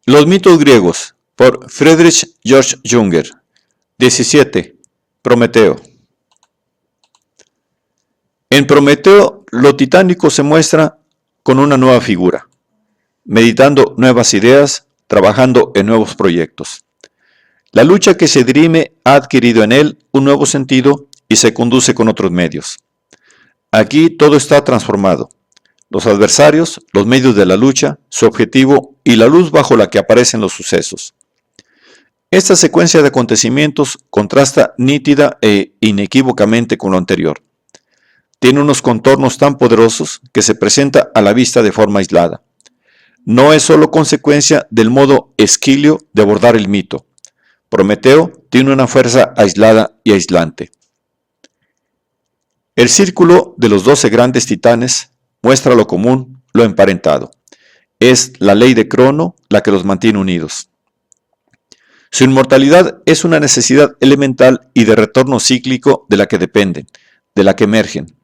Los mitos griegos, por Friedrich Georg Junger. 17. Prometeo. En Prometeo, lo titánico se muestra con una nueva figura, meditando nuevas ideas, trabajando en nuevos proyectos. La lucha que se dirime ha adquirido en él un nuevo sentido y se conduce con otros medios. Aquí todo está transformado. Los adversarios, los medios de la lucha, su objetivo y la luz bajo la que aparecen los sucesos. Esta secuencia de acontecimientos contrasta nítida e inequívocamente con lo anterior. Tiene unos contornos tan poderosos que se presenta a la vista de forma aislada. No es solo consecuencia del modo esquilio de abordar el mito. Prometeo tiene una fuerza aislada y aislante. El círculo de los 12 grandes titanes muestra lo común, lo emparentado. Es la ley de Crono la que los mantiene unidos. Su inmortalidad es una necesidad elemental y de retorno cíclico de la que dependen, de la que emergen.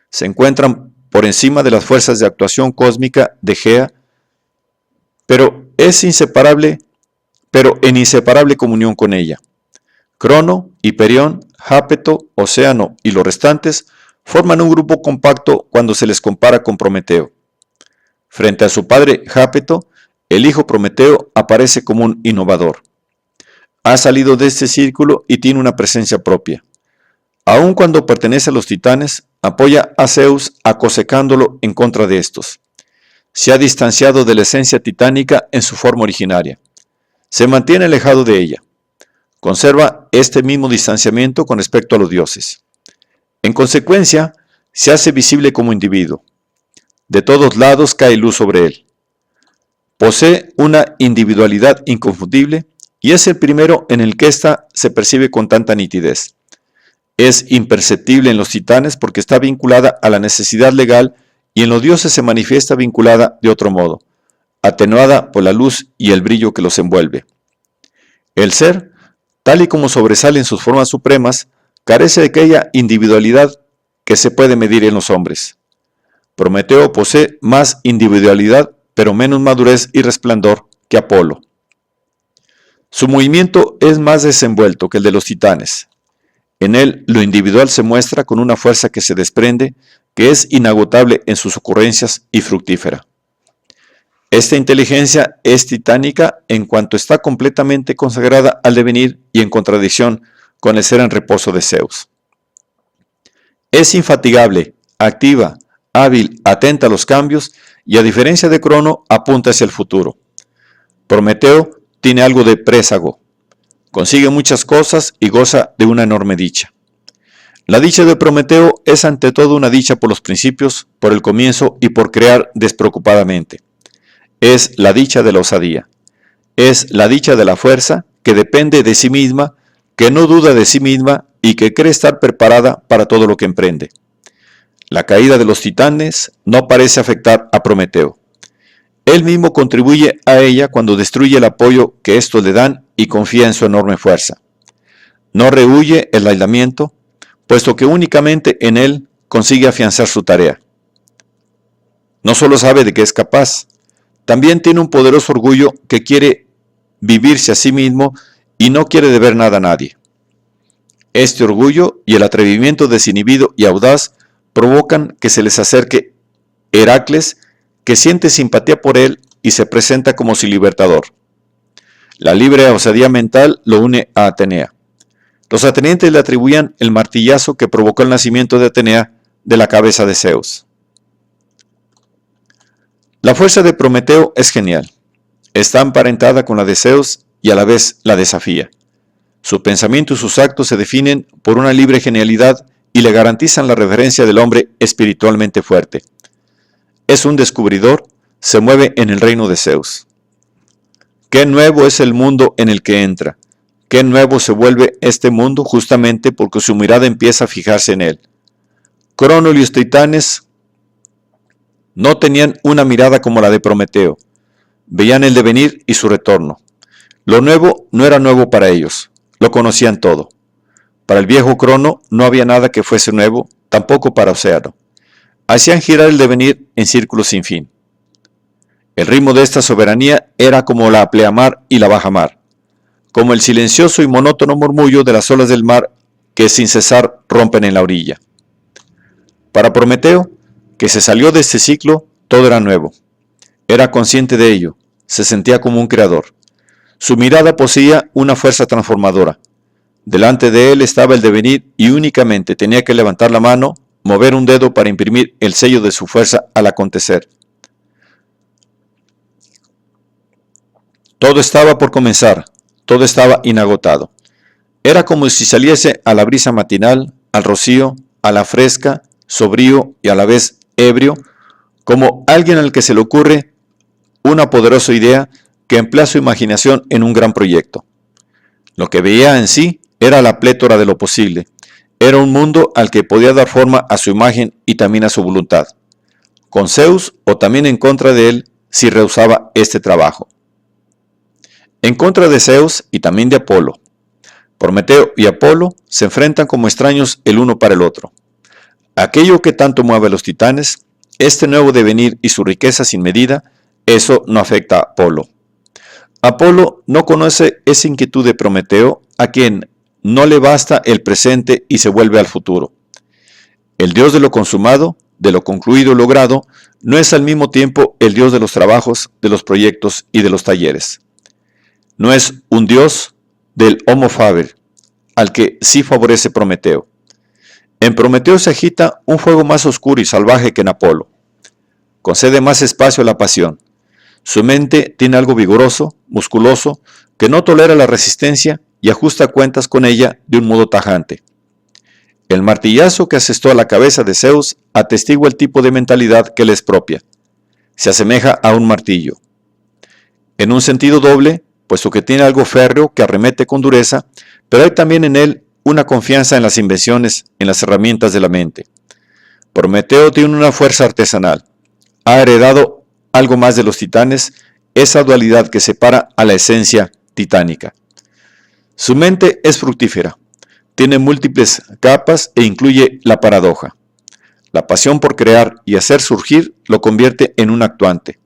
Se encuentran por encima de las fuerzas de actuación cósmica de Gea, pero en inseparable comunión con ella. Crono, Hiperión, Jápeto, Océano y los restantes forman un grupo compacto cuando se les compara con Prometeo. Frente a su padre Jápeto, el hijo Prometeo aparece como un innovador. Ha salido de este círculo y tiene una presencia propia. Aun cuando pertenece a los titanes, apoya a Zeus acosecándolo en contra de estos. Se ha distanciado de la esencia titánica en su forma originaria. Se mantiene alejado de ella. Conserva este mismo distanciamiento con respecto a los dioses. En consecuencia, se hace visible como individuo. De todos lados cae luz sobre él. Posee una individualidad inconfundible y es el primero en el que ésta se percibe con tanta nitidez. Es imperceptible en los titanes porque está vinculada a la necesidad legal y en los dioses se manifiesta vinculada de otro modo, atenuada por la luz y el brillo que los envuelve. El ser, tal y como sobresale en sus formas supremas, carece de aquella individualidad que se puede medir en los hombres. Prometeo posee más individualidad, pero menos madurez y resplandor que Apolo. Su movimiento es más desenvuelto que el de los titanes. En él lo individual se muestra con una fuerza que se desprende, que es inagotable en sus ocurrencias y fructífera. Esta inteligencia es titánica en cuanto está completamente consagrada al devenir y en contradicción con el ser en reposo de Zeus. Es infatigable, activa, hábil, atenta a los cambios y a diferencia de Crono apunta hacia el futuro. Prometeo tiene algo de présago. Consigue muchas cosas y goza de una enorme dicha. La dicha de Prometeo es ante todo una dicha por los principios, por el comienzo y por crear despreocupadamente. Es la dicha de la osadía. Es la dicha de la fuerza que depende de sí misma, que no duda de sí misma y que cree estar preparada para todo lo que emprende. La caída de los titanes no parece afectar a Prometeo. Él mismo contribuye a ella cuando destruye el apoyo que estos le dan y confía en su enorme fuerza. No rehúye el aislamiento, puesto que únicamente en él consigue afianzar su tarea. No solo sabe de qué es capaz, también tiene un poderoso orgullo que quiere vivirse a sí mismo y no quiere deber nada a nadie. Este orgullo y el atrevimiento desinhibido y audaz provocan que se les acerque Heracles, que siente simpatía por él y se presenta como su libertador. La libre osadía mental lo une a Atenea. Los atenienses le atribuían el martillazo que provocó el nacimiento de Atenea de la cabeza de Zeus. La fuerza de Prometeo es genial. Está emparentada con la de Zeus y a la vez la desafía. Su pensamiento y sus actos se definen por una libre genialidad y le garantizan la reverencia del hombre espiritualmente fuerte. Es un descubridor, se mueve en el reino de Zeus. Qué nuevo es el mundo en el que entra. Qué nuevo se vuelve este mundo justamente porque su mirada empieza a fijarse en él. Crono y los titanes no tenían una mirada como la de Prometeo. Veían el devenir y su retorno. Lo nuevo no era nuevo para ellos. Lo conocían todo. Para el viejo Crono no había nada que fuese nuevo, tampoco para Océano. Hacían girar el devenir en círculos sin fin. El ritmo de esta soberanía era como la pleamar y la bajamar, como el silencioso y monótono murmullo de las olas del mar que sin cesar rompen en la orilla. Para Prometeo, que se salió de este ciclo, todo era nuevo. Era consciente de ello, se sentía como un creador. Su mirada poseía una fuerza transformadora. Delante de él estaba el devenir y únicamente tenía que levantar la mano, mover un dedo para imprimir el sello de su fuerza al acontecer. Todo estaba por comenzar, todo estaba inagotado. Era como si saliese a la brisa matinal, al rocío, a la fresca, sobrio y a la vez ebrio, como alguien al que se le ocurre una poderosa idea que emplea su imaginación en un gran proyecto. Lo que veía en sí era la plétora de lo posible. Era un mundo al que podía dar forma a su imagen y también a su voluntad, con Zeus o también en contra de él si rehusaba este trabajo. En contra de Zeus y también de Apolo. Prometeo y Apolo se enfrentan como extraños el uno para el otro. Aquello que tanto mueve a los titanes, este nuevo devenir y su riqueza sin medida, eso no afecta a Apolo. Apolo no conoce esa inquietud de Prometeo, a quien no le basta el presente y se vuelve al futuro. El Dios de lo consumado, de lo concluido y logrado, no es al mismo tiempo el Dios de los trabajos, de los proyectos y de los talleres. No es un Dios del Homo Faber, al que sí favorece Prometeo. En Prometeo se agita un fuego más oscuro y salvaje que en Apolo. Concede más espacio a la pasión. Su mente tiene algo vigoroso, musculoso, que no tolera la resistencia y ajusta cuentas con ella de un modo tajante. El martillazo que asestó a la cabeza de Zeus atestigua el tipo de mentalidad que le es propia. Se asemeja a un martillo. En un sentido doble, puesto que tiene algo férreo que arremete con dureza, pero hay también en él una confianza en las invenciones, en las herramientas de la mente. Prometeo tiene una fuerza artesanal. Ha heredado algo más de los titanes, esa dualidad que separa a la esencia titánica. Su mente es fructífera, tiene múltiples capas e incluye la paradoja. La pasión por crear y hacer surgir lo convierte en un actuante.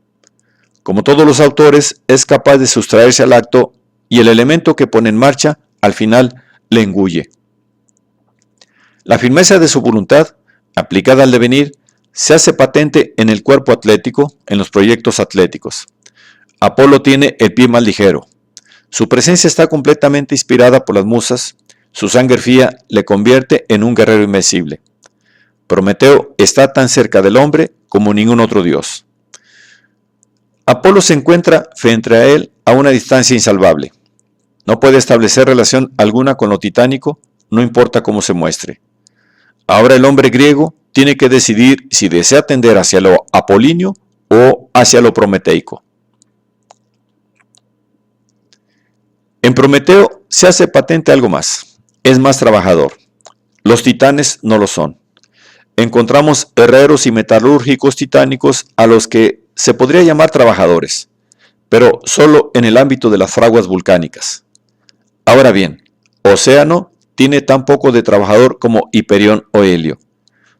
Como todos los autores, es capaz de sustraerse al acto y el elemento que pone en marcha, al final, le engulle. La firmeza de su voluntad, aplicada al devenir, se hace patente en el cuerpo atlético, en los proyectos atléticos. Apolo tiene el pie más ligero. Su presencia está completamente inspirada por las musas. Su sangre fría le convierte en un guerrero invencible. Prometeo está tan cerca del hombre como ningún otro dios. Apolo se encuentra frente a él a una distancia insalvable. No puede establecer relación alguna con lo titánico, no importa cómo se muestre. Ahora el hombre griego tiene que decidir si desea tender hacia lo apolíneo o hacia lo prometeico. En Prometeo se hace patente algo más. Es más trabajador. Los titanes no lo son. Encontramos herreros y metalúrgicos titánicos a los que se podría llamar trabajadores, pero solo en el ámbito de las fraguas volcánicas. Ahora bien, Océano tiene tan poco de trabajador como Hiperión o Helio.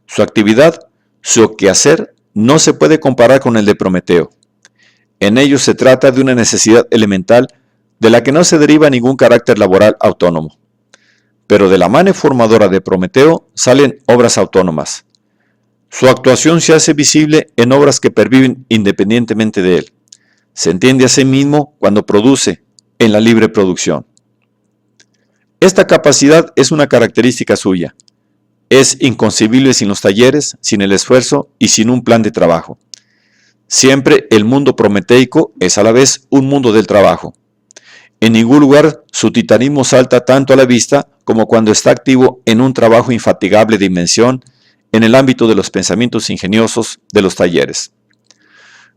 Su actividad, su quehacer, no se puede comparar con el de Prometeo. En ello se trata de una necesidad elemental de la que no se deriva ningún carácter laboral autónomo. Pero de la mano formadora de Prometeo salen obras autónomas. Su actuación se hace visible en obras que perviven independientemente de él. Se entiende a sí mismo cuando produce, en la libre producción. Esta capacidad es una característica suya. Es inconcebible sin los talleres, sin el esfuerzo y sin un plan de trabajo. Siempre el mundo prometeico es a la vez un mundo del trabajo. En ningún lugar su titanismo salta tanto a la vista como cuando está activo en un trabajo infatigable de invención en el ámbito de los pensamientos ingeniosos de los talleres.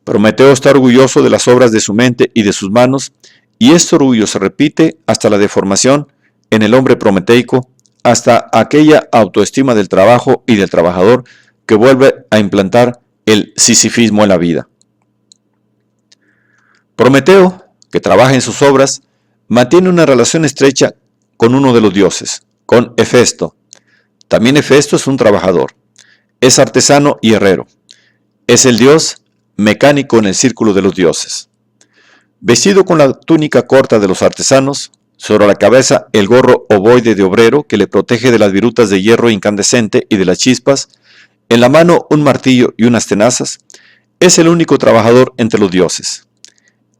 Prometeo está orgulloso de las obras de su mente y de sus manos, y este orgullo se repite hasta la deformación en el hombre prometeico, hasta aquella autoestima del trabajo y del trabajador que vuelve a implantar el sisifismo en la vida. Prometeo, que trabaja en sus obras, mantiene una relación estrecha con uno de los dioses, con Hefesto. También Hefesto es un trabajador, es artesano y herrero. Es el dios mecánico en el círculo de los dioses. Vestido con la túnica corta de los artesanos, sobre la cabeza el gorro ovoide de obrero que le protege de las virutas de hierro incandescente y de las chispas, en la mano un martillo y unas tenazas, es el único trabajador entre los dioses.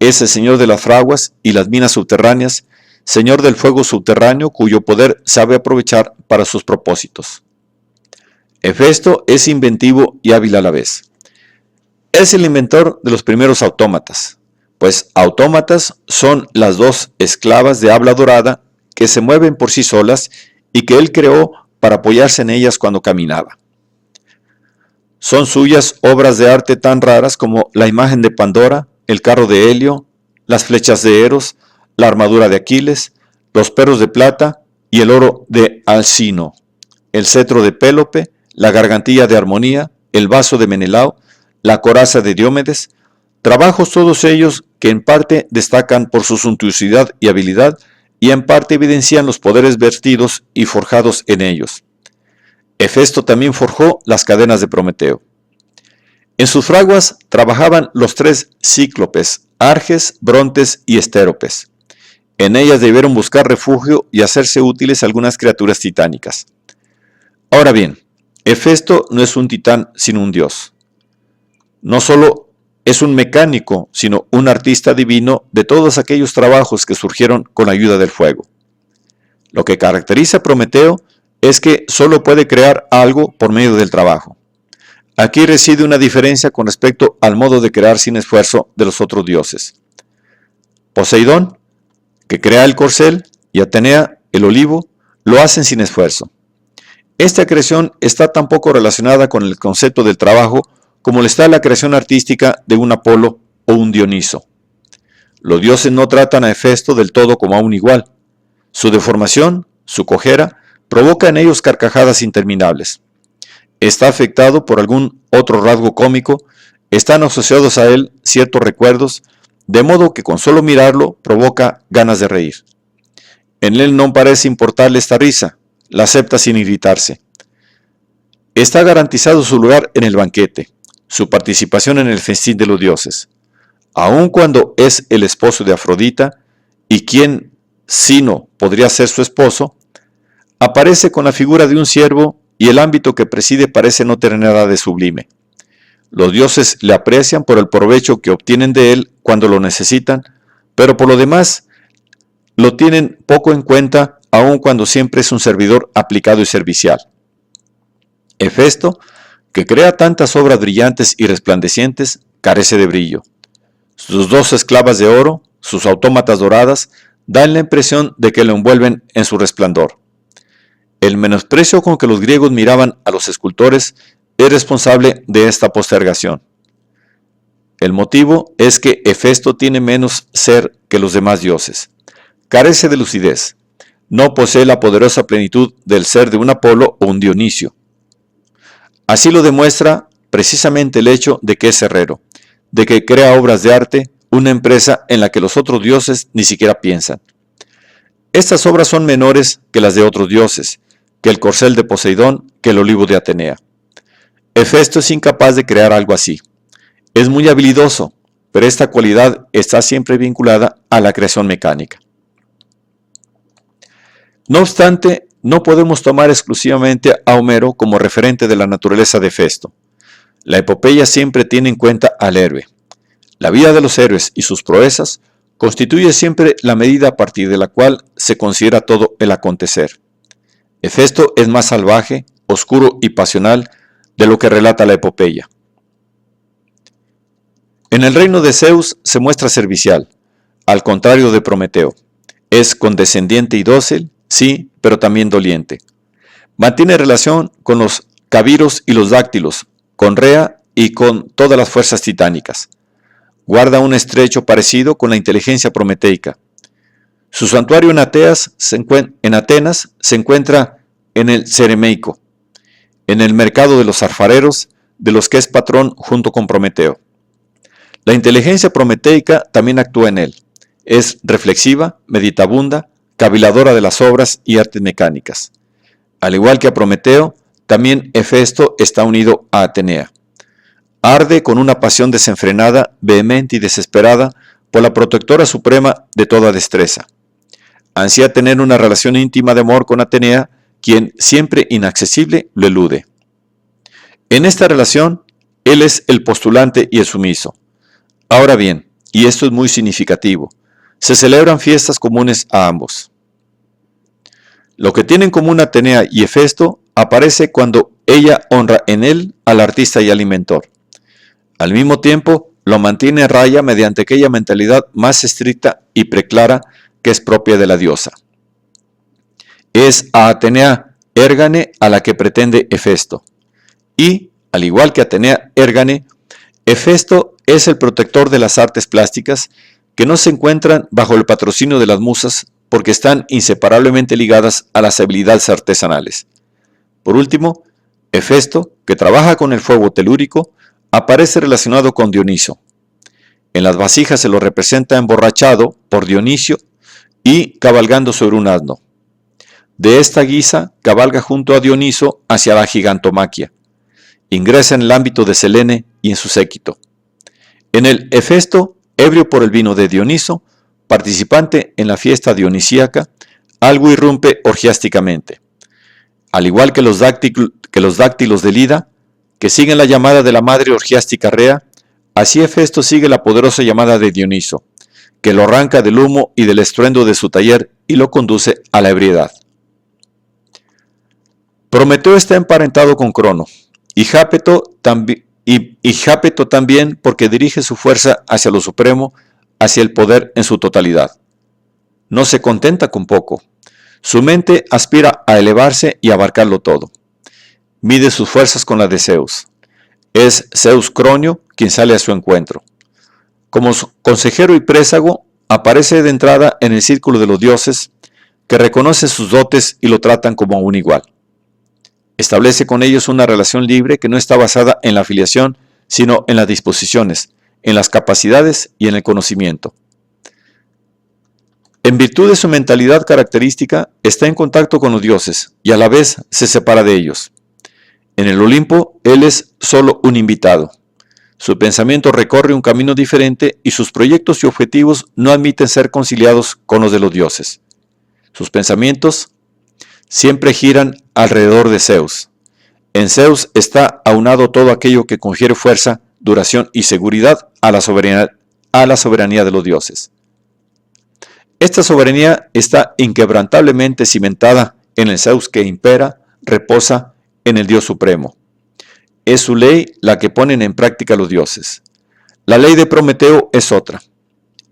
Es el señor de las fraguas y las minas subterráneas, señor del fuego subterráneo cuyo poder sabe aprovechar para sus propósitos. Hefesto es inventivo y hábil a la vez. Es el inventor de los primeros autómatas, pues autómatas son las dos esclavas de habla dorada que se mueven por sí solas y que él creó para apoyarse en ellas cuando caminaba. Son suyas obras de arte tan raras como la imagen de Pandora, el carro de Helio, las flechas de Eros, la armadura de Aquiles, los perros de plata y el oro de Alcino, el cetro de Pélope, la gargantilla de Armonía, el vaso de Menelao, la coraza de Diomedes, trabajos todos ellos que en parte destacan por su suntuosidad y habilidad y en parte evidencian los poderes vertidos y forjados en ellos. Hefesto también forjó las cadenas de Prometeo. En sus fraguas trabajaban los tres cíclopes, Arges, Brontes y Estéropes. En ellas debieron buscar refugio y hacerse útiles algunas criaturas titánicas. Ahora bien, Hefesto no es un titán sino un dios. No solo es un mecánico, sino un artista divino de todos aquellos trabajos que surgieron con la ayuda del fuego. Lo que caracteriza a Prometeo es que solo puede crear algo por medio del trabajo. Aquí reside una diferencia con respecto al modo de crear sin esfuerzo de los otros dioses. Poseidón, que crea el corcel, y Atenea, el olivo, lo hacen sin esfuerzo. Esta creación está tan poco relacionada con el concepto del trabajo como lo está la creación artística de un Apolo o un Dioniso. Los dioses no tratan a Hefesto del todo como a un igual. Su deformación, su cojera, provoca en ellos carcajadas interminables. Está afectado por algún otro rasgo cómico, están asociados a él ciertos recuerdos, de modo que con solo mirarlo provoca ganas de reír. En él no parece importarle esta risa, la acepta sin irritarse. Está garantizado su lugar en el banquete, su participación en el festín de los dioses. Aun cuando es el esposo de Afrodita, y quien, sino, podría ser su esposo, aparece con la figura de un siervo y el ámbito que preside parece no tener nada de sublime. Los dioses le aprecian por el provecho que obtienen de él cuando lo necesitan, pero por lo demás lo tienen poco en cuenta, aun cuando siempre es un servidor aplicado y servicial. Hefesto, que crea tantas obras brillantes y resplandecientes, carece de brillo. Sus dos esclavas de oro, sus autómatas doradas, dan la impresión de que lo envuelven en su resplandor. El menosprecio con que los griegos miraban a los escultores es responsable de esta postergación. El motivo es que Hefesto tiene menos ser que los demás dioses. Carece de lucidez. No posee la poderosa plenitud del ser de un Apolo o un Dionisio. Así lo demuestra precisamente el hecho de que es herrero, de que crea obras de arte, una empresa en la que los otros dioses ni siquiera piensan. Estas obras son menores que las de otros dioses, que el corcel de Poseidón, que el olivo de Atenea. Hefesto es incapaz de crear algo así. Es muy habilidoso, pero esta cualidad está siempre vinculada a la creación mecánica. No obstante, no podemos tomar exclusivamente a Homero como referente de la naturaleza de Hefesto. La epopeya siempre tiene en cuenta al héroe. La vida de los héroes y sus proezas constituye siempre la medida a partir de la cual se considera todo el acontecer. Hefesto es más salvaje, oscuro y pasional de lo que relata la epopeya. En el reino de Zeus se muestra servicial, al contrario de Prometeo. Es condescendiente y dócil, sí, pero también doliente. Mantiene relación con los cabiros y los dáctilos, con Rea y con todas las fuerzas titánicas. Guarda un estrecho parecido con la inteligencia prometeica. Su santuario en Atenas se encuentra en el Ceremeico, en el mercado de los alfareros, de los que es patrón junto con Prometeo. La inteligencia prometeica también actúa en él. Es reflexiva, meditabunda, caviladora de las obras y artes mecánicas. Al igual que a Prometeo, también Hefesto está unido a Atenea. Arde con una pasión desenfrenada, vehemente y desesperada por la protectora suprema de toda destreza. Ansía tener una relación íntima de amor con Atenea, quien, siempre inaccesible, lo elude. En esta relación, él es el postulante y el sumiso. Ahora bien, y esto es muy significativo, se celebran fiestas comunes a ambos. Lo que tienen en común Atenea y Hefesto aparece cuando ella honra en él al artista y al inventor. Al mismo tiempo, lo mantiene a raya mediante aquella mentalidad más estricta y preclara que es propia de la diosa. Es a Atenea Érgane a la que pretende Hefesto. Y, al igual que Atenea Érgane, Hefesto es el protector de las artes plásticas que no se encuentran bajo el patrocinio de las musas porque están inseparablemente ligadas a las habilidades artesanales. Por último, Hefesto, que trabaja con el fuego telúrico, aparece relacionado con Dioniso. En las vasijas se lo representa emborrachado por Dionisio y cabalgando sobre un asno. De esta guisa cabalga junto a Dioniso hacia la gigantomaquia. Ingresa en el ámbito de Selene y en su séquito. En el Hefesto, ebrio por el vino de Dioniso, participante en la fiesta dionisíaca, algo irrumpe orgiásticamente. Al igual que los dáctilos de Lida, que siguen la llamada de la madre orgiástica Rea, así Hefesto sigue la poderosa llamada de Dioniso, que lo arranca del humo y del estruendo de su taller y lo conduce a la ebriedad. Prometeo está emparentado con Crono, y Jápeto también porque dirige su fuerza hacia lo supremo, hacia el poder en su totalidad. No se contenta con poco. Su mente aspira a elevarse y abarcarlo todo. Mide sus fuerzas con las de Zeus. Es Zeus Cronio quien sale a su encuentro. Como consejero y présago, aparece de entrada en el círculo de los dioses, que reconoce sus dotes y lo tratan como a un igual. Establece con ellos una relación libre que no está basada en la afiliación, sino en las disposiciones, en las capacidades y en el conocimiento. En virtud de su mentalidad característica, está en contacto con los dioses y a la vez se separa de ellos. En el Olimpo, él es solo un invitado. Su pensamiento recorre un camino diferente y sus proyectos y objetivos no admiten ser conciliados con los de los dioses. Sus pensamientos siempre giran alrededor de Zeus. En Zeus está aunado todo aquello que confiere fuerza, duración y seguridad a la soberanía de los dioses. Esta soberanía está inquebrantablemente cimentada en el Zeus que impera, reposa en el Dios Supremo. Es su ley la que ponen en práctica los dioses. La ley de Prometeo es otra.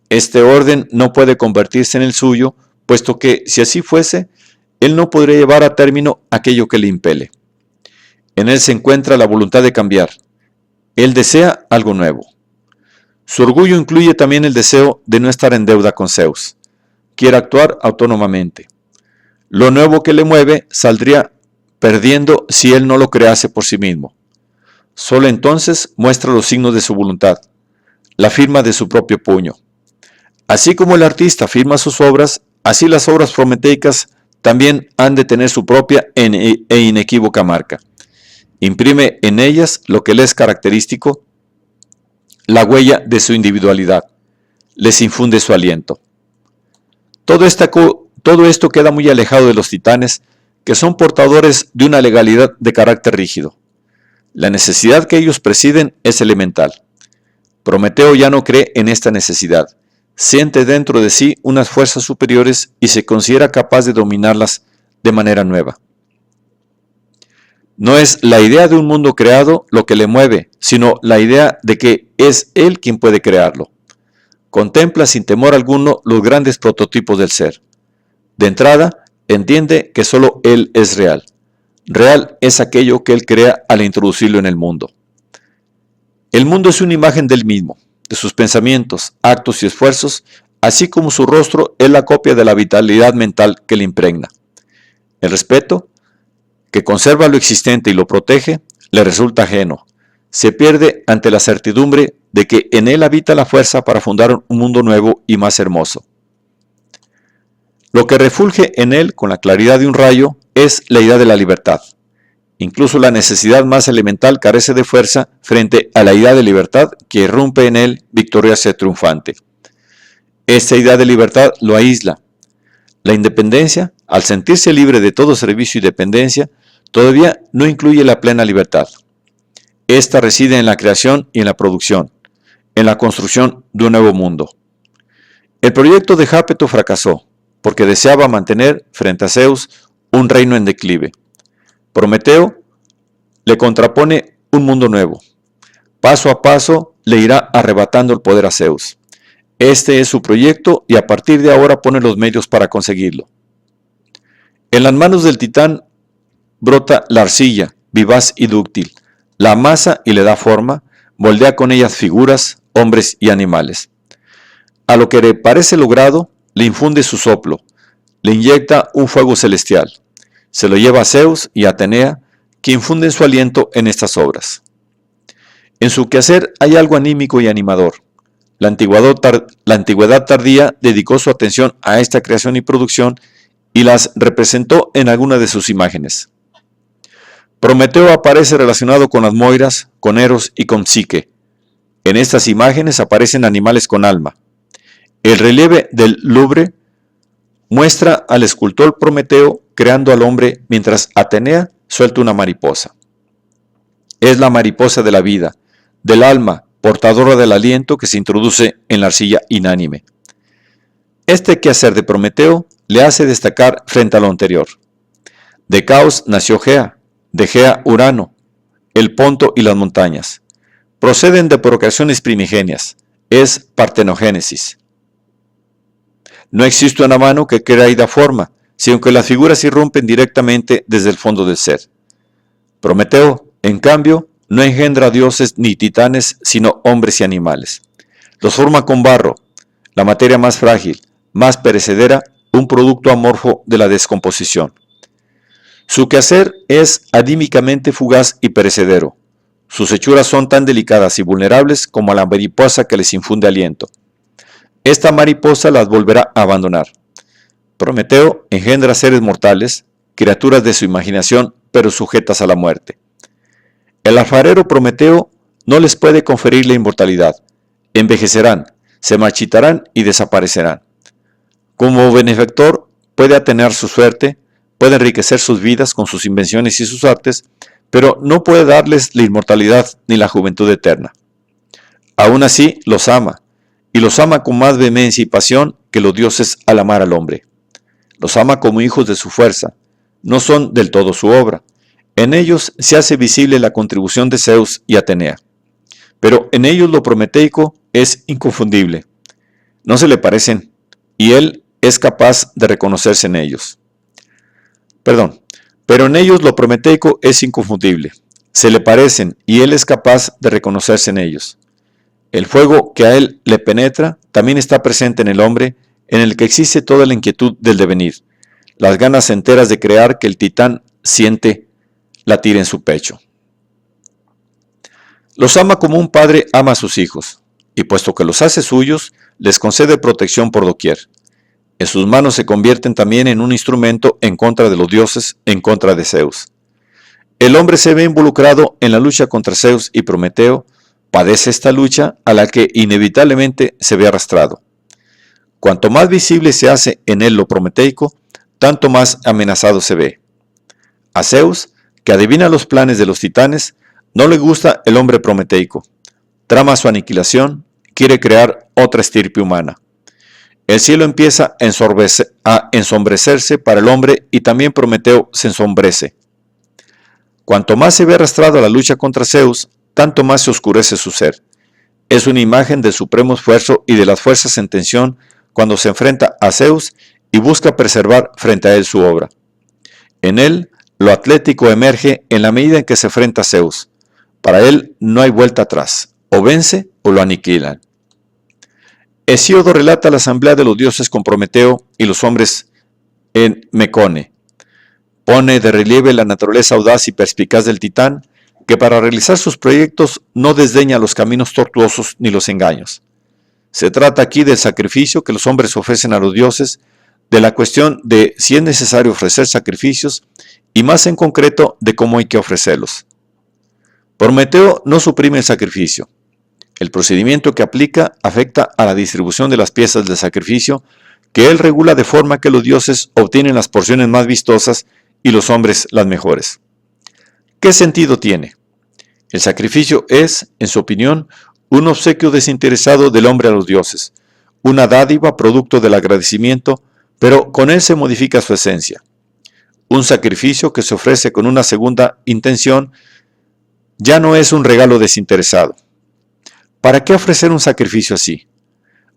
Este orden no puede convertirse en el suyo, puesto que, si así fuese, él no podría llevar a término aquello que le impele. En él se encuentra la voluntad de cambiar. Él desea algo nuevo. Su orgullo incluye también el deseo de no estar en deuda con Zeus. Quiere actuar autónomamente. Lo nuevo que le mueve saldría perdiendo si él no lo crease por sí mismo. Solo entonces muestra los signos de su voluntad, la firma de su propio puño. Así como el artista firma sus obras, así las obras prometeicas también han de tener su propia e inequívoca marca. Imprime en ellas lo que le es característico, la huella de su individualidad. Les infunde su aliento. Todo esto queda muy alejado de los titanes, que son portadores de una legalidad de carácter rígido. La necesidad que ellos presiden es elemental. Prometeo ya no cree en esta necesidad. Siente dentro de sí unas fuerzas superiores y se considera capaz de dominarlas de manera nueva. No es la idea de un mundo creado lo que le mueve, sino la idea de que es él quien puede crearlo. Contempla sin temor alguno los grandes prototipos del ser. De entrada, entiende que solo él es real. Real es aquello que él crea al introducirlo en el mundo. El mundo es una imagen del mismo, de sus pensamientos, actos y esfuerzos, así como su rostro es la copia de la vitalidad mental que le impregna. El respeto, que conserva lo existente y lo protege, le resulta ajeno. Se pierde ante la certidumbre de que en él habita la fuerza para fundar un mundo nuevo y más hermoso. Lo que refulge en él con la claridad de un rayo es la idea de la libertad. Incluso la necesidad más elemental carece de fuerza frente a la idea de libertad que irrumpe en él victoriosa y triunfante. Esta idea de libertad lo aísla. La independencia, al sentirse libre de todo servicio y dependencia, todavía no incluye la plena libertad. Esta reside en la creación y en la producción, en la construcción de un nuevo mundo. El proyecto de Jápeto fracasó, porque deseaba mantener, frente a Zeus, un reino en declive. Prometeo le contrapone un mundo nuevo. Paso a paso le irá arrebatando el poder a Zeus. Este es su proyecto y a partir de ahora pone los medios para conseguirlo. En las manos del titán brota la arcilla, vivaz y dúctil, la amasa y le da forma, moldea con ellas figuras, hombres y animales. A lo que le parece logrado, le infunde su soplo, le inyecta un fuego celestial. Se lo lleva a Zeus y a Atenea, que infunden su aliento en estas obras. En su quehacer hay algo anímico y animador. La antigüedad tardía dedicó su atención a esta creación y producción y las representó en alguna de sus imágenes. Prometeo aparece relacionado con las Moiras, con Eros y con Psique. En estas imágenes aparecen animales con alma. El relieve del Louvre muestra al escultor Prometeo creando al hombre mientras Atenea suelta una mariposa. Es la mariposa de la vida, del alma, portadora del aliento que se introduce en la arcilla inánime. Este quehacer de Prometeo le hace destacar frente a lo anterior. De Caos nació Gea, de Gea Urano, el Ponto y las montañas. Proceden de procreaciones primigenias, es partenogénesis. No existe una mano que crea y da forma, sino que las figuras irrumpen directamente desde el fondo del ser. Prometeo, en cambio, no engendra dioses ni titanes, sino hombres y animales. Los forma con barro, la materia más frágil, más perecedera, un producto amorfo de la descomposición. Su quehacer es anímicamente fugaz y perecedero. Sus hechuras son tan delicadas y vulnerables como la mariposa que les infunde aliento. Esta mariposa las volverá a abandonar. Prometeo engendra seres mortales, criaturas de su imaginación, pero sujetas a la muerte. El alfarero Prometeo no les puede conferir la inmortalidad. Envejecerán, se marchitarán y desaparecerán. Como benefactor puede atener su suerte, puede enriquecer sus vidas con sus invenciones y sus artes, pero no puede darles la inmortalidad ni la juventud eterna. Aún así los ama, y los ama con más vehemencia y pasión que los dioses al amar al hombre. Los ama como hijos de su fuerza, no son del todo su obra. En ellos se hace visible la contribución de Zeus y Atenea. Pero en ellos lo prometeico es inconfundible. No se le parecen, y él es capaz de reconocerse en ellos. Pero en ellos lo prometeico es inconfundible. Se le parecen, y él es capaz de reconocerse en ellos. El fuego que a él le penetra también está presente en el hombre, en el que existe toda la inquietud del devenir, las ganas enteras de crear que el titán siente latir en su pecho. Los ama como un padre ama a sus hijos, y puesto que los hace suyos, les concede protección por doquier. En sus manos se convierten también en un instrumento en contra de los dioses, en contra de Zeus. El hombre se ve involucrado en la lucha contra Zeus y Prometeo, padece esta lucha a la que inevitablemente se ve arrastrado. Cuanto más visible se hace en él lo prometeico, tanto más amenazado se ve. A Zeus, que adivina los planes de los titanes, no le gusta el hombre prometeico. Trama su aniquilación, quiere crear otra estirpe humana. El cielo empieza a ensombrecerse para el hombre y también Prometeo se ensombrece. Cuanto más se ve arrastrado a la lucha contra Zeus, tanto más se oscurece su ser. Es una imagen del supremo esfuerzo y de las fuerzas en tensión cuando se enfrenta a Zeus y busca preservar frente a él su obra. En él, lo atlético emerge en la medida en que se enfrenta a Zeus. Para él no hay vuelta atrás, o vence o lo aniquilan. Hesíodo relata la asamblea de los dioses con Prometeo y los hombres en Mecone. Pone de relieve la naturaleza audaz y perspicaz del titán, que para realizar sus proyectos no desdeña los caminos tortuosos ni los engaños. Se trata aquí del sacrificio que los hombres ofrecen a los dioses, de la cuestión de si es necesario ofrecer sacrificios y más en concreto de cómo hay que ofrecerlos. Prometeo no suprime el sacrificio. El procedimiento que aplica afecta a la distribución de las piezas del sacrificio que él regula de forma que los dioses obtienen las porciones más vistosas y los hombres las mejores. ¿Qué sentido tiene? El sacrificio es, en su opinión, un obsequio desinteresado del hombre a los dioses, una dádiva producto del agradecimiento, pero con él se modifica su esencia. Un sacrificio que se ofrece con una segunda intención ya no es un regalo desinteresado. ¿Para qué ofrecer un sacrificio así?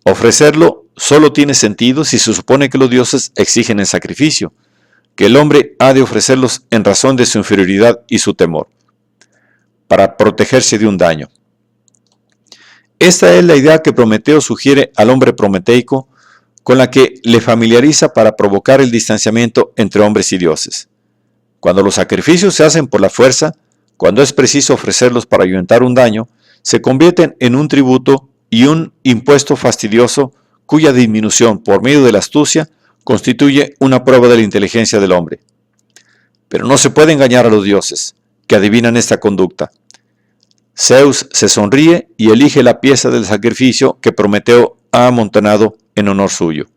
Ofrecerlo solo tiene sentido si se supone que los dioses exigen el sacrificio, que el hombre ha de ofrecerlos en razón de su inferioridad y su temor, para protegerse de un daño. Esta es la idea que Prometeo sugiere al hombre prometeico, con la que le familiariza para provocar el distanciamiento entre hombres y dioses. Cuando los sacrificios se hacen por la fuerza, cuando es preciso ofrecerlos para ayuntar un daño, se convierten en un tributo y un impuesto fastidioso cuya disminución por medio de la astucia constituye una prueba de la inteligencia del hombre. Pero no se puede engañar a los dioses, que adivinan esta conducta. Zeus se sonríe y elige la pieza del sacrificio que Prometeo ha amontonado en honor suyo.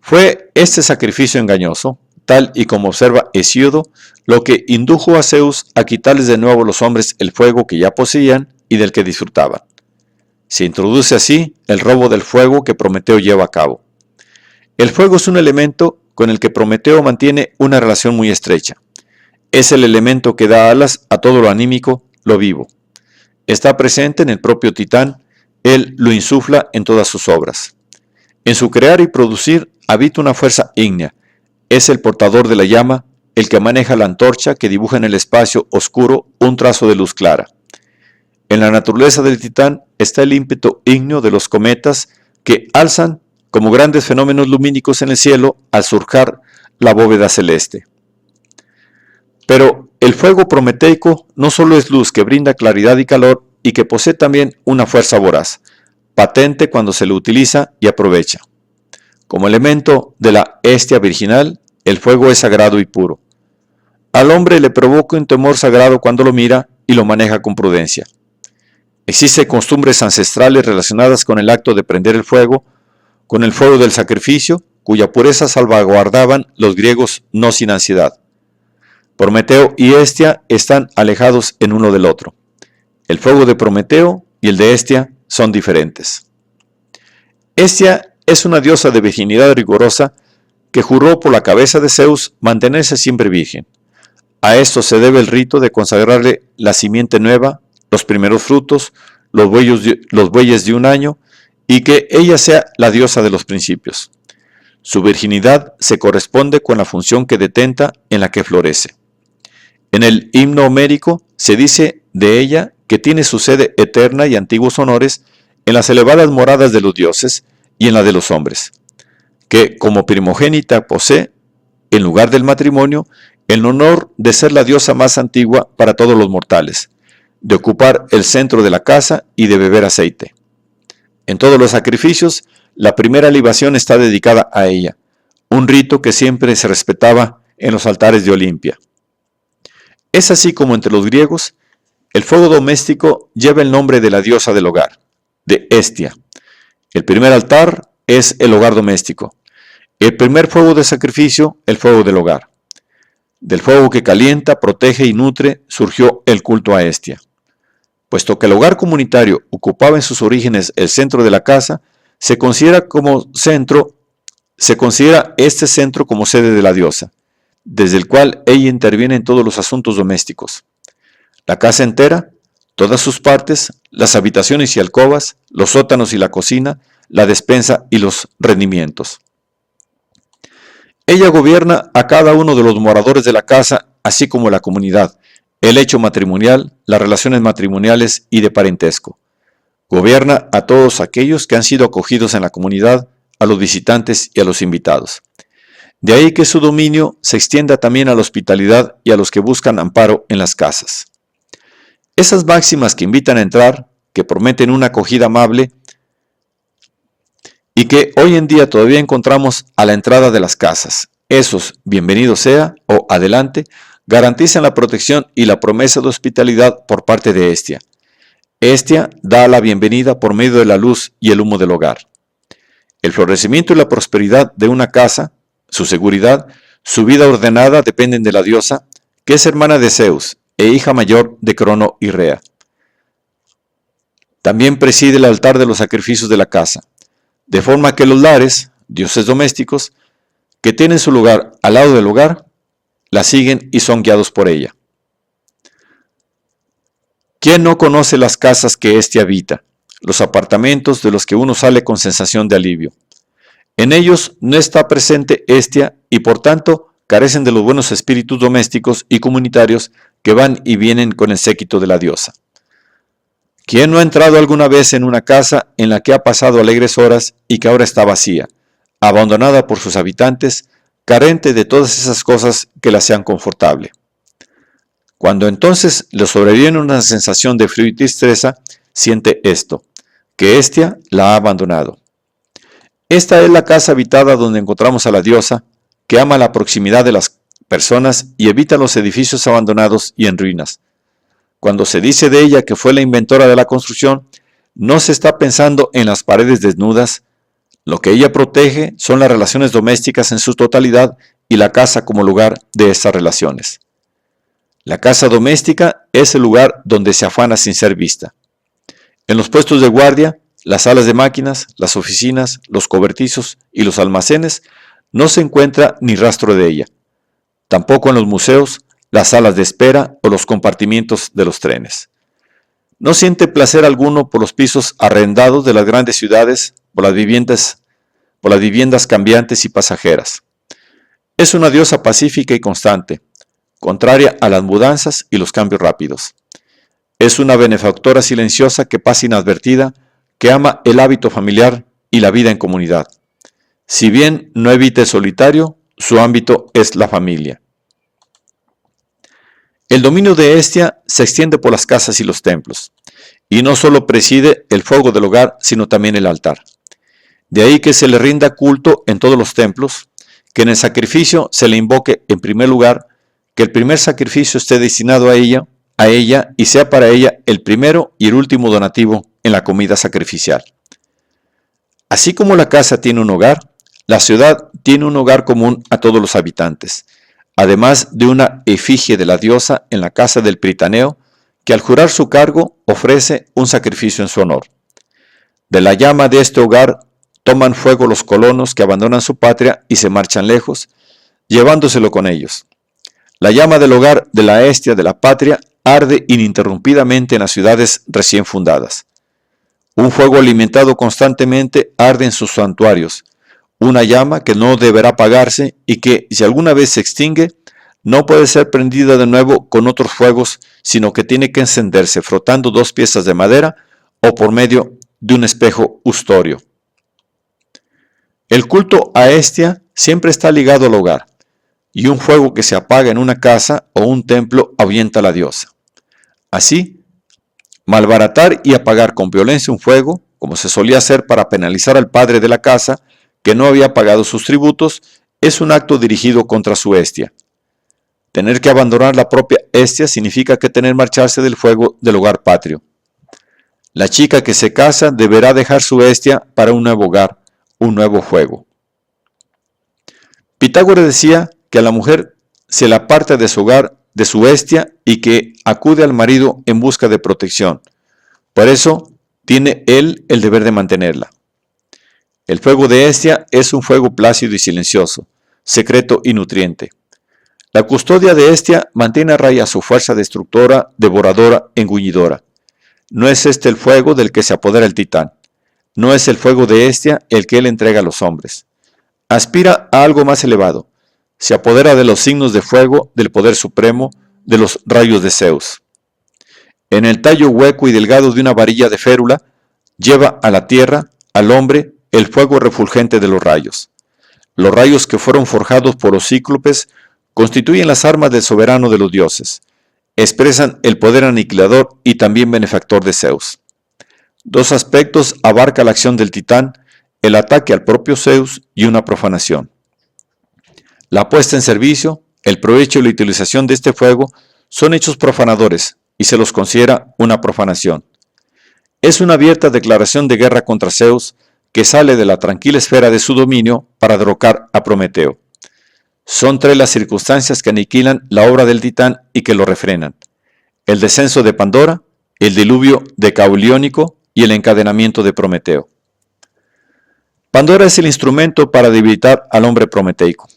Fue este sacrificio engañoso, tal y como observa Hesíodo, lo que indujo a Zeus a quitarles de nuevo a los hombres el fuego que ya poseían y del que disfrutaban. Se introduce así el robo del fuego que Prometeo lleva a cabo. El fuego es un elemento con el que Prometeo mantiene una relación muy estrecha. Es el elemento que da alas a todo lo anímico, lo vivo. Está presente en el propio Titán, él lo insufla en todas sus obras. En su crear y producir habita una fuerza ígnea. Es el portador de la llama, el que maneja la antorcha que dibuja en el espacio oscuro un trazo de luz clara. En la naturaleza del Titán está el ímpetu ígneo de los cometas que alzan como grandes fenómenos lumínicos en el cielo al surcar la bóveda celeste. Pero el fuego prometeico no solo es luz que brinda claridad y calor y que posee también una fuerza voraz, patente cuando se lo utiliza y aprovecha. Como elemento de la hestia virginal, el fuego es sagrado y puro. Al hombre le provoca un temor sagrado cuando lo mira y lo maneja con prudencia. Existen costumbres ancestrales relacionadas con el acto de prender el fuego del sacrificio, cuya pureza salvaguardaban los griegos no sin ansiedad. Prometeo y Hestia están alejados en uno del otro. El fuego de Prometeo y el de Hestia son diferentes. Hestia es una diosa de virginidad rigurosa que juró por la cabeza de Zeus mantenerse siempre virgen. A esto se debe el rito de consagrarle la simiente nueva, los primeros frutos, los bueyes de un año, y que ella sea la diosa de los principios. Su virginidad se corresponde con la función que detenta en la que florece. En el himno homérico se dice de ella que tiene su sede eterna y antiguos honores en las elevadas moradas de los dioses y en la de los hombres, que como primogénita posee, en lugar del matrimonio, el honor de ser la diosa más antigua para todos los mortales, de ocupar el centro de la casa y de beber aceite. En todos los sacrificios, la primera libación está dedicada a ella, un rito que siempre se respetaba en los altares de Olimpia. Es así como entre los griegos, el fuego doméstico lleva el nombre de la diosa del hogar, de Hestia. El primer altar es el hogar doméstico. El primer fuego de sacrificio, el fuego del hogar. Del fuego que calienta, protege y nutre surgió el culto a Hestia. Puesto que el hogar comunitario ocupaba en sus orígenes el centro de la casa, se considera este centro como sede de la diosa, desde el cual ella interviene en todos los asuntos domésticos. La casa entera, todas sus partes, las habitaciones y alcobas, los sótanos y la cocina, la despensa y los rendimientos. Ella gobierna a cada uno de los moradores de la casa, así como la comunidad, el hecho matrimonial, las relaciones matrimoniales y de parentesco. Gobierna a todos aquellos que han sido acogidos en la comunidad, a los visitantes y a los invitados. De ahí que su dominio se extienda también a la hospitalidad y a los que buscan amparo en las casas. Esas máximas que invitan a entrar, que prometen una acogida amable y que hoy en día todavía encontramos a la entrada de las casas, Esos bienvenido sea o adelante garantizan la protección y la promesa de hospitalidad por parte de Hestia. Hestia da la bienvenida por medio de la luz y el humo del hogar. El florecimiento y la prosperidad de una casa, su seguridad, su vida ordenada dependen de la diosa, que es hermana de Zeus e hija mayor de Crono y Rea. También preside el altar de los sacrificios de la casa, de forma que los lares, dioses domésticos, que tienen su lugar al lado del hogar, la siguen y son guiados por ella. ¿Quién no conoce las casas que Hestia habita, los apartamentos de los que uno sale con sensación de alivio? En ellos no está presente Hestia y por tanto carecen de los buenos espíritus domésticos y comunitarios que van y vienen con el séquito de la diosa. ¿Quién no ha entrado alguna vez en una casa en la que ha pasado alegres horas y que ahora está vacía, abandonada por sus habitantes, carente de todas esas cosas que la sean confortable? Cuando entonces le sobreviene una sensación de frío y tristeza, siente esto, que Hestia la ha abandonado. Esta es la casa habitada donde encontramos a la diosa, que ama la proximidad de las personas y evita los edificios abandonados y en ruinas. Cuando se dice de ella que fue la inventora de la construcción, no se está pensando en las paredes desnudas. Lo que ella protege son las relaciones domésticas en su totalidad y la casa como lugar de esas relaciones. La casa doméstica es el lugar donde se afana sin ser vista. En los puestos de guardia, las salas de máquinas, las oficinas, los cobertizos y los almacenes no se encuentra ni rastro de ella. Tampoco en los museos, las salas de espera o los compartimientos de los trenes. No siente placer alguno por los pisos arrendados de las grandes ciudades, por las viviendas cambiantes y pasajeras. Es una diosa pacífica y constante, contraria a las mudanzas y los cambios rápidos. Es una benefactora silenciosa que pasa inadvertida, que ama el hábito familiar y la vida en comunidad. Si bien no evita el solitario, su ámbito es la familia. El dominio de Hestia se extiende por las casas y los templos, y no solo preside el fuego del hogar, sino también el altar. De ahí que se le rinda culto en todos los templos, que en el sacrificio se le invoque en primer lugar, que el primer sacrificio esté destinado a ella y sea para ella el primero y el último donativo en la comida sacrificial. Así como la casa tiene un hogar, la ciudad tiene un hogar común a todos los habitantes, además de una efigie de la diosa en la casa del Pritaneo, que al jurar su cargo ofrece un sacrificio en su honor. De la llama de este hogar toman fuego los colonos que abandonan su patria y se marchan lejos, llevándoselo con ellos. La llama del hogar de la Hestia de la patria arde ininterrumpidamente en las ciudades recién fundadas. Un fuego alimentado constantemente arde en sus santuarios, una llama que no deberá apagarse y que, si alguna vez se extingue, no puede ser prendida de nuevo con otros fuegos, sino que tiene que encenderse frotando dos piezas de madera o por medio de un espejo ustorio. El culto a Hestia siempre está ligado al hogar, y un fuego que se apaga en una casa o un templo ahuyenta a la diosa. Así, malbaratar y apagar con violencia un fuego, como se solía hacer para penalizar al padre de la casa que no había pagado sus tributos, es un acto dirigido contra su Hestia. Tener que abandonar la propia Hestia significa que tener que marcharse del fuego del hogar patrio. La chica que se casa deberá dejar su Hestia para un nuevo hogar, un nuevo fuego. Pitágoras decía que a la mujer se la aparta de su hogar, de su Hestia, y que acude al marido en busca de protección. Por eso tiene él el deber de mantenerla. El fuego de Hestia es un fuego plácido y silencioso, secreto y nutriente. La custodia de Hestia mantiene a raya su fuerza destructora, devoradora, engullidora. No es este el fuego del que se apodera el titán. No es el fuego de Hestia el que él entrega a los hombres. Aspira a algo más elevado. Se apodera de los signos de fuego, del poder supremo, de los rayos de Zeus. En el tallo hueco y delgado de una varilla de férula, lleva a la tierra, al hombre, el fuego refulgente de los rayos. Los rayos que fueron forjados por los cíclopes constituyen las armas del soberano de los dioses. Expresan el poder aniquilador y también benefactor de Zeus. Dos aspectos abarca la acción del titán, el ataque al propio Zeus y una profanación. La puesta en servicio, el provecho y la utilización de este fuego son hechos profanadores y se los considera una profanación. Es una abierta declaración de guerra contra Zeus que sale de la tranquila esfera de su dominio para derrocar a Prometeo. Son tres las circunstancias que aniquilan la obra del Titán y que lo refrenan: el descenso de Pandora, el diluvio decauliónico y el encadenamiento de Prometeo. Pandora es el instrumento para debilitar al hombre prometeico.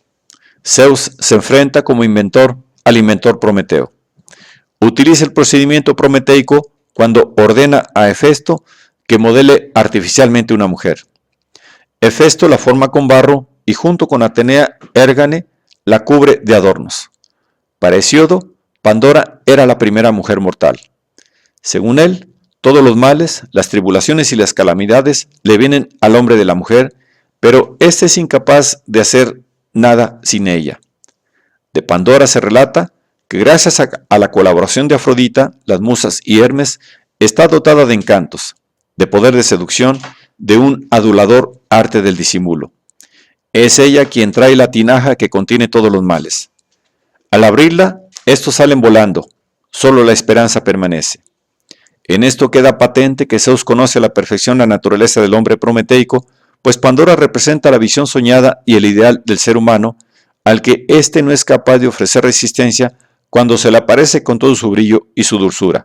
Zeus se enfrenta como inventor al inventor Prometeo. Utiliza el procedimiento prometeico cuando ordena a Hefesto que modele artificialmente una mujer. Hefesto la forma con barro y junto con Atenea Érgane la cubre de adornos. Para Hesíodo, Pandora era la primera mujer mortal. Según él, todos los males, las tribulaciones y las calamidades le vienen al hombre de la mujer, pero éste es incapaz de hacer nada sin ella. De Pandora se relata que gracias a la colaboración de Afrodita, las musas y Hermes, está dotada de encantos, de poder de seducción, de un adulador arte del disimulo. Es ella quien trae la tinaja que contiene todos los males. Al abrirla, estos salen volando, solo la esperanza permanece. En esto queda patente que Zeus conoce a la perfección la naturaleza del hombre prometeico, pues Pandora representa la visión soñada y el ideal del ser humano, al que éste no es capaz de ofrecer resistencia cuando se le aparece con todo su brillo y su dulzura.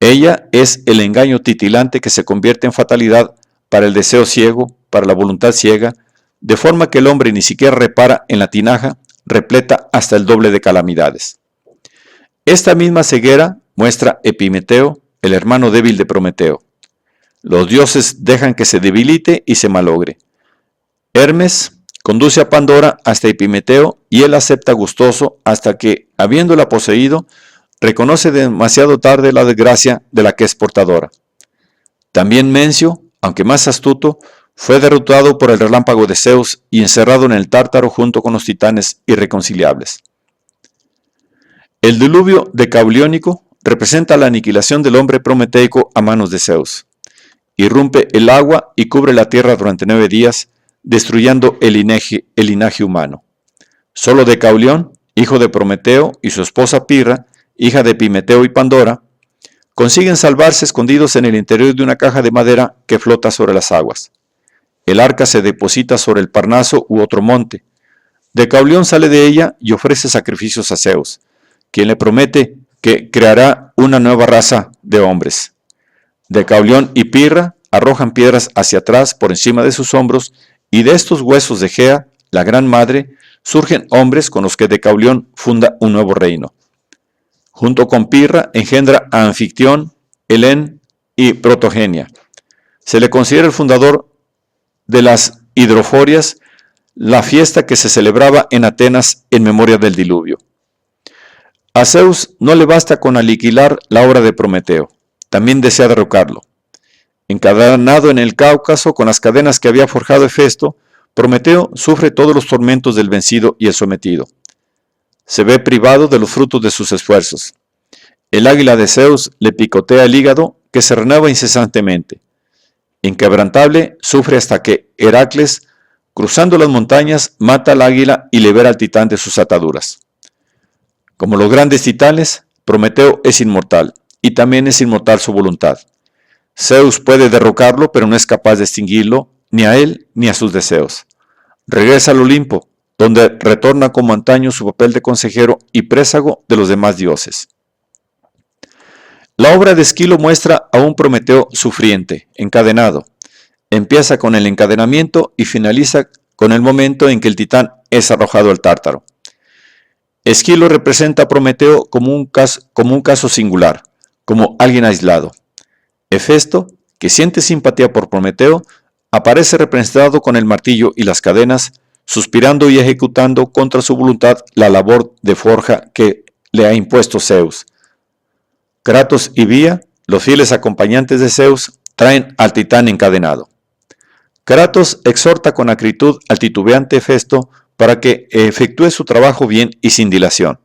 Ella es el engaño titilante que se convierte en fatalidad para el deseo ciego, para la voluntad ciega, de forma que el hombre ni siquiera repara en la tinaja, repleta hasta el doble de calamidades. Esta misma ceguera muestra Epimeteo, el hermano débil de Prometeo. Los dioses dejan que se debilite y se malogre. Hermes conduce a Pandora hasta Epimeteo y él acepta gustoso hasta que, habiéndola poseído, reconoce demasiado tarde la desgracia de la que es portadora. También Mencio, aunque más astuto, fue derrotado por el relámpago de Zeus y encerrado en el Tártaro junto con los titanes irreconciliables. El diluvio decauliónico representa la aniquilación del hombre prometeico a manos de Zeus. Irrumpe el agua y cubre la tierra durante 9 días, destruyendo el linaje humano. Solo Decaulión, hijo de Prometeo, y su esposa Pirra, hija de Epimeteo y Pandora, consiguen salvarse escondidos en el interior de una caja de madera que flota sobre las aguas. El arca se deposita sobre el Parnaso u otro monte. Decaulión sale de ella y ofrece sacrificios a Zeus, quien le promete que creará una nueva raza de hombres. Decaulión y Pirra arrojan piedras hacia atrás por encima de sus hombros y de estos huesos de Gea, la gran madre, surgen hombres con los que Decaulión funda un nuevo reino. Junto con Pirra engendra a Anfictión, Helén y Protogenia. Se le considera el fundador de las hidroforias, la fiesta que se celebraba en Atenas en memoria del diluvio. A Zeus no le basta con aniquilar la obra de Prometeo, también desea derrocarlo. Encadenado en el Cáucaso con las cadenas que había forjado Hefesto, Prometeo sufre todos los tormentos del vencido y el sometido. Se ve privado de los frutos de sus esfuerzos. El águila de Zeus le picotea el hígado, que se renueva incesantemente. Inquebrantable, sufre hasta que Heracles, cruzando las montañas, mata al águila y libera al titán de sus ataduras. Como los grandes titanes, Prometeo es inmortal, y también es inmortal su voluntad. Zeus puede derrocarlo, pero no es capaz de extinguirlo, ni a él ni a sus deseos. Regresa al Olimpo, donde retorna como antaño su papel de consejero y présago de los demás dioses. La obra de Esquilo muestra a un Prometeo sufriente, encadenado. Empieza con el encadenamiento y finaliza con el momento en que el titán es arrojado al Tártaro. Esquilo representa a Prometeo como un caso singular, como alguien aislado. Hefesto, que siente simpatía por Prometeo, aparece representado con el martillo y las cadenas, suspirando y ejecutando contra su voluntad la labor de forja que le ha impuesto Zeus. Kratos y Bía, los fieles acompañantes de Zeus, traen al titán encadenado. Kratos exhorta con acritud al titubeante Hefesto para que efectúe su trabajo bien y sin dilación.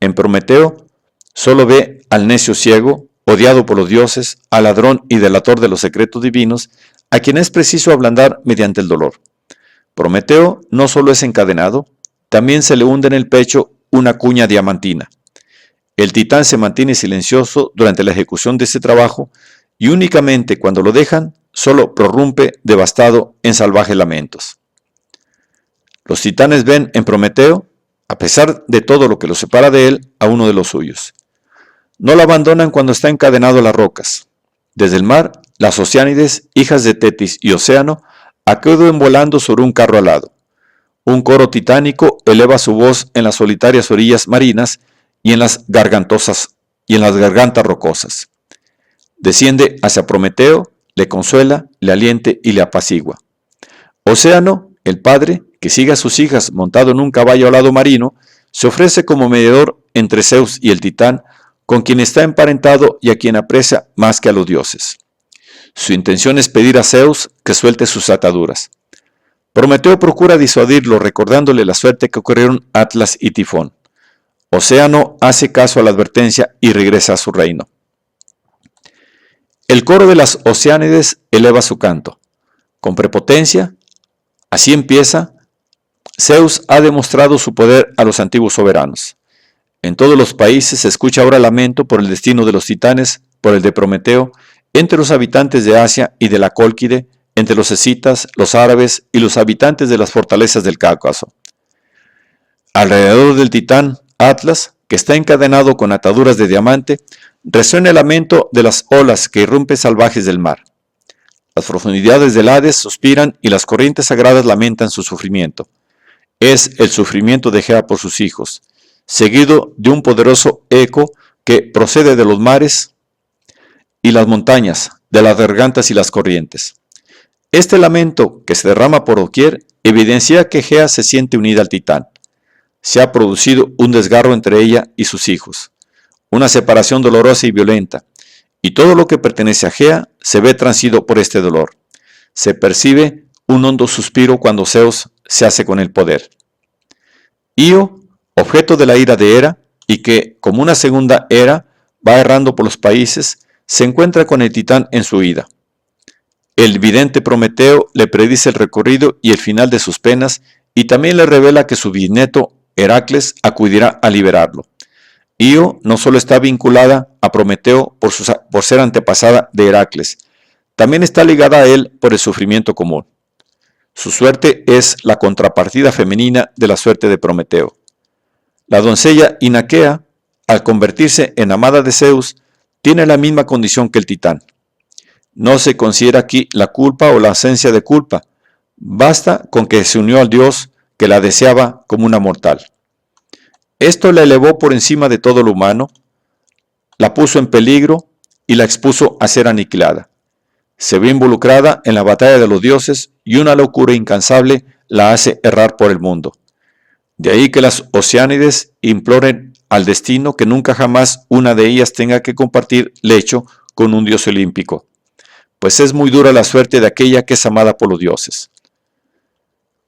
En Prometeo, solo ve al necio ciego, odiado por los dioses, al ladrón y delator de los secretos divinos, a quien es preciso ablandar mediante el dolor. Prometeo no solo es encadenado, también se le hunde en el pecho una cuña diamantina. El titán se mantiene silencioso durante la ejecución de este trabajo y únicamente cuando lo dejan, solo prorrumpe devastado en salvajes lamentos. Los titanes ven en Prometeo, a pesar de todo lo que lo separa de él, a uno de los suyos. No lo abandonan cuando está encadenado a las rocas. Desde el mar, las Oceánides, hijas de Tetis y Océano, acuden volando sobre un carro alado. Un coro titánico eleva su voz en las solitarias orillas marinas y en las gargantas rocosas. Desciende hacia Prometeo, le consuela, le aliente y le apacigua. Océano, el padre, que sigue a sus hijas montado en un caballo alado marino, se ofrece como mediador entre Zeus y el titán, con quien está emparentado y a quien aprecia más que a los dioses. Su intención es pedir a Zeus que suelte sus ataduras. Prometeo procura disuadirlo recordándole la suerte que ocurrieron Atlas y Tifón. Océano hace caso a la advertencia y regresa a su reino. El coro de las Oceánides eleva su canto. Con prepotencia, así empieza: Zeus ha demostrado su poder a los antiguos soberanos. En todos los países se escucha ahora lamento por el destino de los titanes, por el de Prometeo, entre los habitantes de Asia y de la Cólquide, entre los escitas, los árabes y los habitantes de las fortalezas del Cáucaso. Alrededor del titán Atlas, que está encadenado con ataduras de diamante, resuena el lamento de las olas que irrumpen salvajes del mar. Las profundidades del Hades suspiran y las corrientes sagradas lamentan su sufrimiento. Es el sufrimiento de Gea por sus hijos, seguido de un poderoso eco que procede de los mares y las montañas, de las gargantas y las corrientes. Este lamento, que se derrama por doquier, evidencia que Gea se siente unida al titán. Se ha producido un desgarro entre ella y sus hijos, una separación dolorosa y violenta, y todo lo que pertenece a Gea se ve transido por este dolor. Se percibe un hondo suspiro cuando Zeus se hace con el poder. Io, objeto de la ira de Hera, y que, como una segunda Hera, va errando por los países, se encuentra con el titán en su huida. El vidente Prometeo le predice el recorrido y el final de sus penas, y también le revela que su bisnieto Heracles acudirá a liberarlo. Io no solo está vinculada a Prometeo por ser antepasada de Heracles, también está ligada a él por el sufrimiento común. Su suerte es la contrapartida femenina de la suerte de Prometeo. La doncella Inaquea, al convertirse en amada de Zeus, tiene la misma condición que el titán. No se considera aquí la culpa o la ausencia de culpa, basta con que se unió al dios que la deseaba como una mortal. Esto la elevó por encima de todo lo humano, la puso en peligro y la expuso a ser aniquilada. Se ve involucrada en la batalla de los dioses y una locura incansable la hace errar por el mundo. De ahí que las Oceánides imploren al destino que nunca jamás una de ellas tenga que compartir lecho con un dios olímpico, pues es muy dura la suerte de aquella que es amada por los dioses.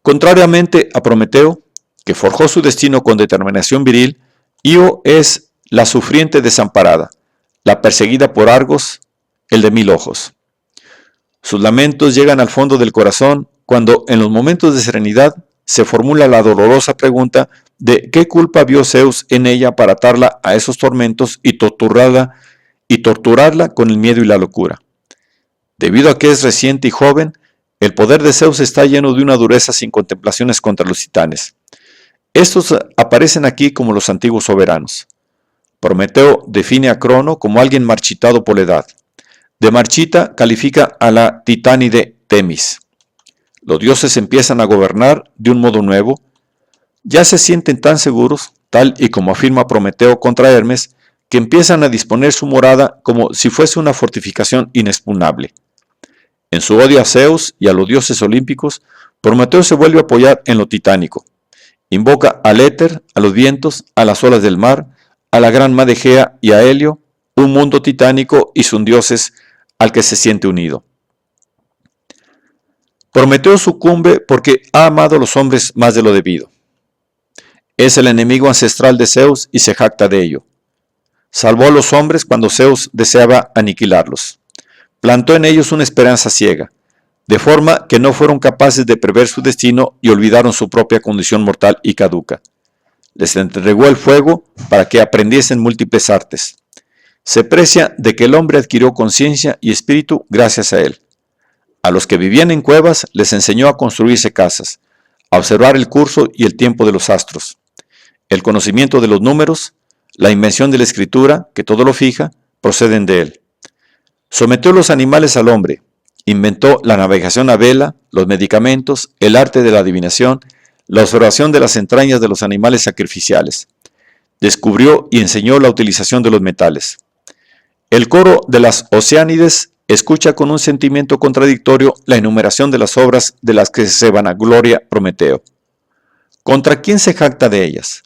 Contrariamente a Prometeo, que forjó su destino con determinación viril, Io es la sufriente desamparada, la perseguida por Argos, el de 1000 ojos. Sus lamentos llegan al fondo del corazón cuando en los momentos de serenidad se formula la dolorosa pregunta de qué culpa vio Zeus en ella para atarla a esos tormentos y torturarla con el miedo y la locura. Debido a que es reciente y joven, el poder de Zeus está lleno de una dureza sin contemplaciones contra los titanes. Estos aparecen aquí como los antiguos soberanos. Prometeo define a Crono como alguien marchitado por la edad. De marchita califica a la titánide Temis. Los dioses empiezan a gobernar de un modo nuevo. Ya se sienten tan seguros, tal y como afirma Prometeo contra Hermes, que empiezan a disponer su morada como si fuese una fortificación inexpugnable. En su odio a Zeus y a los dioses olímpicos, Prometeo se vuelve a apoyar en lo titánico. Invoca al éter, a los vientos, a las olas del mar, a la gran madre Gea y a Helio, un mundo titánico y sus dioses al que se siente unido. Prometeo sucumbe porque ha amado a los hombres más de lo debido. Es el enemigo ancestral de Zeus y se jacta de ello. Salvó a los hombres cuando Zeus deseaba aniquilarlos. Plantó en ellos una esperanza ciega. de forma que no fueron capaces de prever su destino y olvidaron su propia condición mortal y caduca. Les entregó el fuego para que aprendiesen múltiples artes. Se precia de que el hombre adquirió conciencia y espíritu gracias a él. A los que vivían en cuevas les enseñó a construirse casas, a observar el curso y el tiempo de los astros, el conocimiento de los números, la invención de la escritura, que todo lo fija, proceden de él. Sometió los animales al hombre, inventó la navegación a vela, los medicamentos, el arte de la adivinación, la observación de las entrañas de los animales sacrificiales. Descubrió y enseñó la utilización de los metales. El coro de las Oceánides escucha con un sentimiento contradictorio la enumeración de las obras de las que se vanagloria Prometeo. ¿Contra quién se jacta de ellas?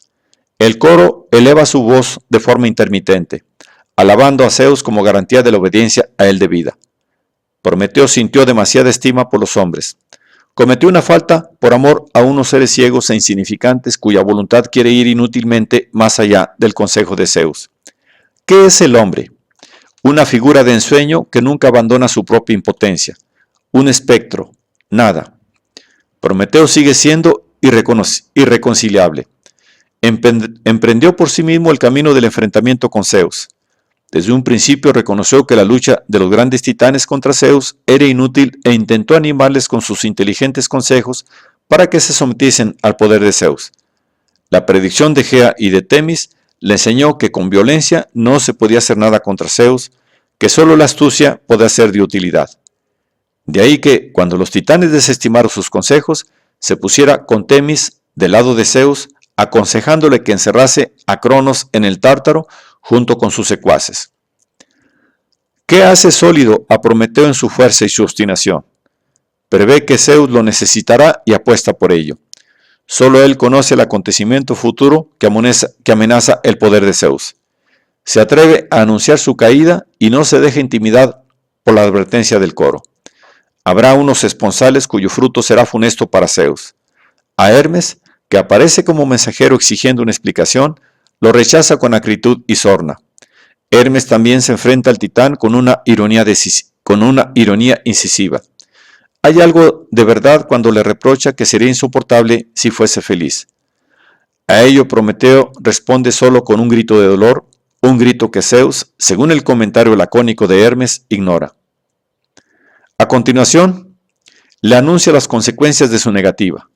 El coro eleva su voz de forma intermitente, alabando a Zeus como garantía de la obediencia a él debida. Prometeo sintió demasiada estima por los hombres. Cometió una falta por amor a unos seres ciegos e insignificantes cuya voluntad quiere ir inútilmente más allá del consejo de Zeus. ¿Qué es el hombre? Una figura de ensueño que nunca abandona su propia impotencia. Un espectro, nada. Prometeo sigue siendo irreconciliable. Emprendió por sí mismo el camino del enfrentamiento con Zeus. Desde un principio reconoció que la lucha de los grandes titanes contra Zeus era inútil e intentó animarles con sus inteligentes consejos para que se sometiesen al poder de Zeus. La predicción de Gea y de Temis le enseñó que con violencia no se podía hacer nada contra Zeus, que solo la astucia podía ser de utilidad. De ahí que, cuando los titanes desestimaron sus consejos, se pusiera con Temis del lado de Zeus, aconsejándole que encerrase a Cronos en el Tártaro junto con sus secuaces. ¿Qué hace sólido a Prometeo en su fuerza y su obstinación? Prevé que Zeus lo necesitará y apuesta por ello. Solo él conoce el acontecimiento futuro que amenaza el poder de Zeus. Se atreve a anunciar su caída y no se deja intimidar por la advertencia del coro. Habrá unos esponsales cuyo fruto será funesto para Zeus. A Hermes, que aparece como mensajero exigiendo una explicación, lo rechaza con acritud y sorna. Hermes también se enfrenta al titán con una ironía incisiva. Hay algo de verdad cuando le reprocha que sería insoportable si fuese feliz. A ello Prometeo responde solo con un grito de dolor, un grito que Zeus, según el comentario lacónico de Hermes, ignora. A continuación, le anuncia las consecuencias de su negativa.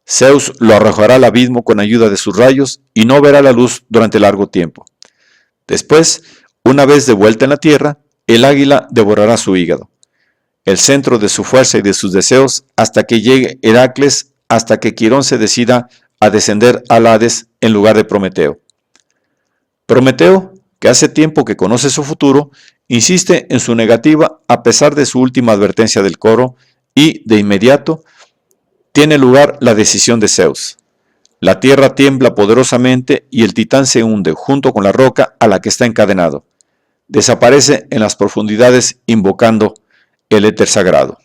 Zeus lo arrojará al abismo con ayuda de sus rayos y no verá la luz durante largo tiempo. Después, una vez de vuelta en la tierra, el águila devorará su hígado, el centro de su fuerza y de sus deseos, hasta que llegue Heracles, hasta que Quirón se decida a descender al Hades en lugar de Prometeo. Prometeo, que hace tiempo que conoce su futuro, insiste en su negativa a pesar de su última advertencia del coro y, de inmediato, tiene lugar la decisión de Zeus. La tierra tiembla poderosamente y el titán se hunde junto con la roca a la que está encadenado. Desaparece en las profundidades invocando el éter sagrado.